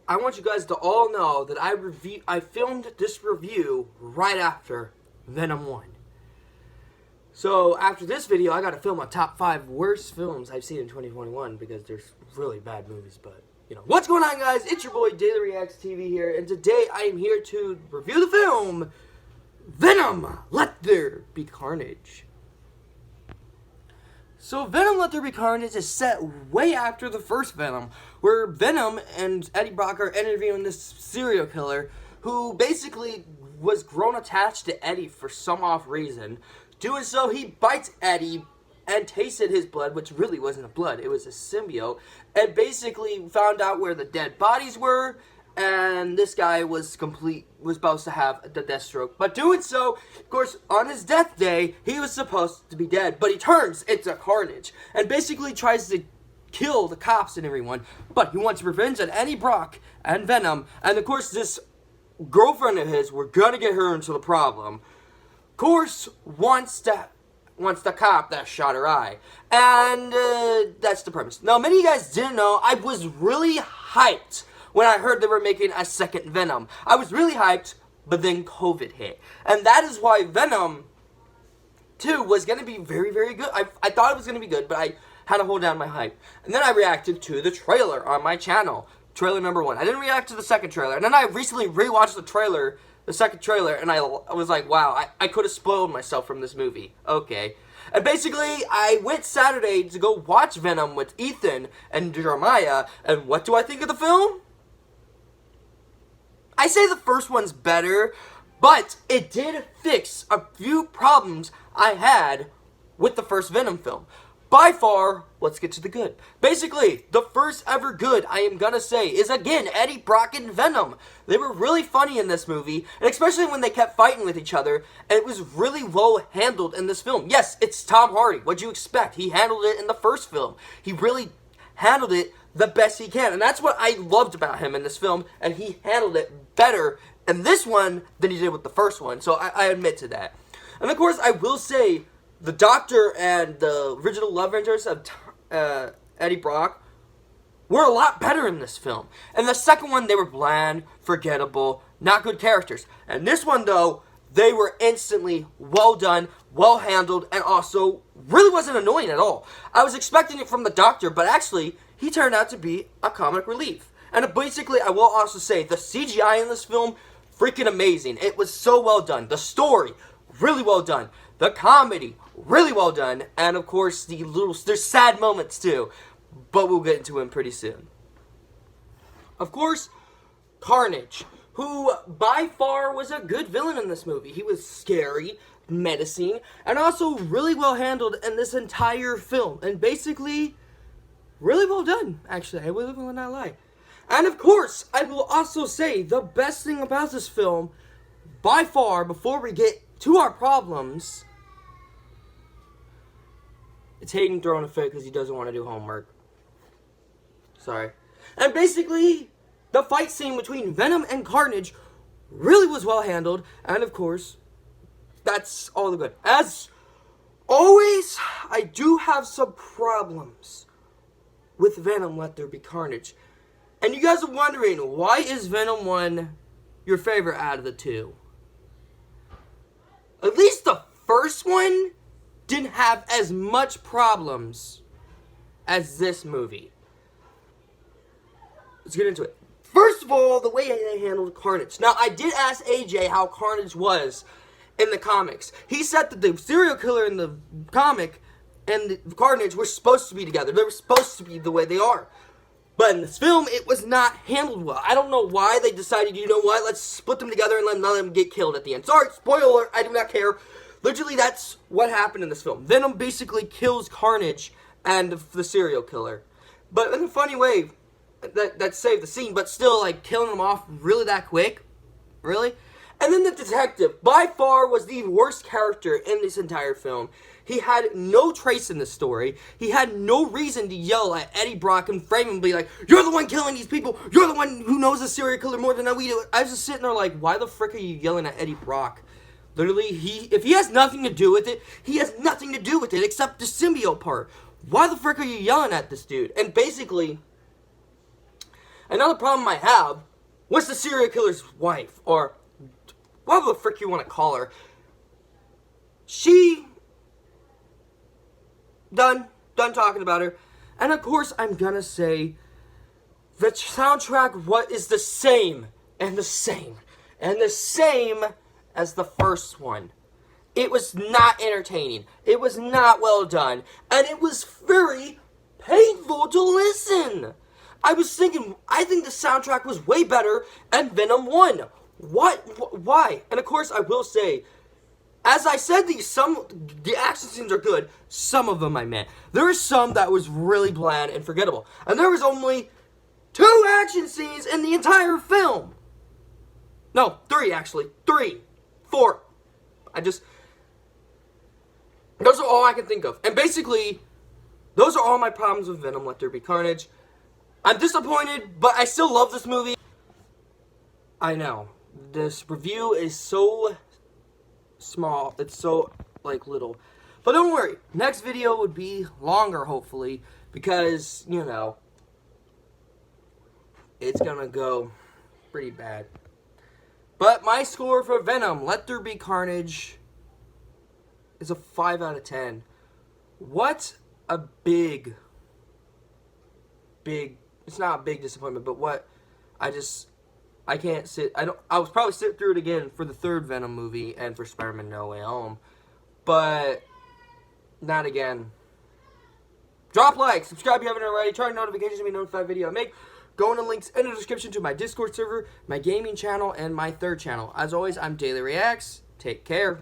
I want you guys to all know that I filmed this review right after Venom 1. So after this video, I gotta film my top 5 worst films I've seen in 2021 because there's really bad movies, but you know. What's going on, guys? It's your boy Daily Reacts TV here, and today I am here to review the film Venom, Let There Be Carnage. So Venom, Let There Be Carnage is set way after the first Venom, where Venom and Eddie Brock are interviewing this serial killer who basically was grown attached to Eddie for some off reason. Doing so, he bites Eddie and tasted his blood, which really wasn't a blood, it was a symbiote, and basically found out where the dead bodies were, and this guy was supposed to have the death stroke. But doing so, of course, on his death day, he was supposed to be dead, but he turns into Carnage, and basically tries to kill the cops and everyone, but he wants revenge on Eddie Brock and Venom, and of course, this girlfriend of his, we're gonna get her into the problem, of course, wants the cop that shot her eye. And that's the premise. Now, many of you guys didn't know, I was really hyped when I heard they were making a second Venom. I was really hyped, but then COVID hit. And that is why Venom 2 was going to be very, very good. I thought it was going to be good, but I had to hold down my hype. And then I reacted to the trailer on my channel. Trailer number 1. I didn't react to the second trailer. And then I recently rewatched the second trailer, and I was like, wow, I could have spoiled myself from this movie. Okay. And basically, I went Saturday to go watch Venom with Ethan and Jeremiah, and what do I think of the film? I say the first one's better, but it did fix a few problems I had with the first Venom film. By far, let's get to the good. Basically, the first ever good, I am gonna say, is again, Eddie Brock and Venom. They were really funny in this movie, and especially when they kept fighting with each other, and it was really well handled in this film. Yes, it's Tom Hardy. What'd you expect? He handled it in the first film. He really handled it the best he can, and that's what I loved about him in this film, and he handled it better in this one than he did with the first one, so I admit to that. And of course, I will say, the Doctor and the original love interest of Eddie Brock were a lot better in this film. And the second one, they were bland, forgettable, not good characters. And this one, though, they were instantly well done, well handled, and also really wasn't annoying at all. I was expecting it from the Doctor, but actually, he turned out to be a comic relief. And basically, I will also say, the CGI in this film, freaking amazing. It was so well done. The story, really well done. The comedy, really well done. And of course, there's sad moments too, but we'll get into them pretty soon. Of course, Carnage, who by far was a good villain in this movie. He was scary, menacing, and also really well handled in this entire film. And basically, really well done, actually. I will not lie. And of course, I will also say the best thing about this film, by far, before we get to our problems, it's Hayden throwing a fit because he doesn't want to do homework. Sorry. And basically, the fight scene between Venom and Carnage really was well handled, and of course, that's all the good. As always, I do have some problems with Venom, Let There Be Carnage. And you guys are wondering, why is Venom 1 your favorite out of the two? At least the first one didn't have as much problems as this movie. Let's get into it. First of all, the way they handled Carnage. Now, I did ask AJ how Carnage was in the comics. He said that the serial killer in the comic and the Carnage were supposed to be together. They were supposed to be the way they are. But in this film, it was not handled well. I don't know why they decided, you know what, let's split them together and let none of them get killed at the end. Sorry, spoiler, I do not care. Literally, that's what happened in this film. Venom basically kills Carnage and the serial killer. But in a funny way, that saved the scene, but still, like, killing them off really that quick? Really? And then the detective, by far, was the worst character in this entire film. He had no trace in the story. He had no reason to yell at Eddie Brock and frame him and be like, you're the one killing these people. You're the one who knows the serial killer more than we do. I was just sitting there like, why the frick are you yelling at Eddie Brock? Literally, if he has nothing to do with it, he has nothing to do with it except the symbiote part. Why the frick are you yelling at this dude? And basically, And another problem I have was the serial killer's wife, or whatever the frick you want to call her. She... Done talking about her. And of course, I'm gonna say the soundtrack is the same and the same and the same as the first one. It was not entertaining. It was not well done. And it was very painful to listen. I was thinking, I think the soundtrack was way better and Venom won. What? Why? And of course, I will say, as I said, the action scenes are good. Some of them I meant. There were some that was really bland and forgettable. And there was only 2 action scenes in the entire film. No, 3 actually. 3. 4. Those are all I can think of. And basically, those are all my problems with Venom, Let There Be Carnage. I'm disappointed, but I still love this movie. I know. This review is so small. It's so, little. But don't worry. Next video would be longer, hopefully. Because, it's gonna go pretty bad. But my score for Venom, Let There Be Carnage, is a 5 out of 10. What a big, it's not a big disappointment, but what, I can't sit, I was probably sit through it again for the 3rd Venom movie and for Spider-Man No Way Home, but not again. Drop like, subscribe if you haven't already, turn notifications to be notified of video I make. Go in the links in the description to my Discord server, my gaming channel, and my 3rd channel. As always, I'm Daily Reacts. Take care.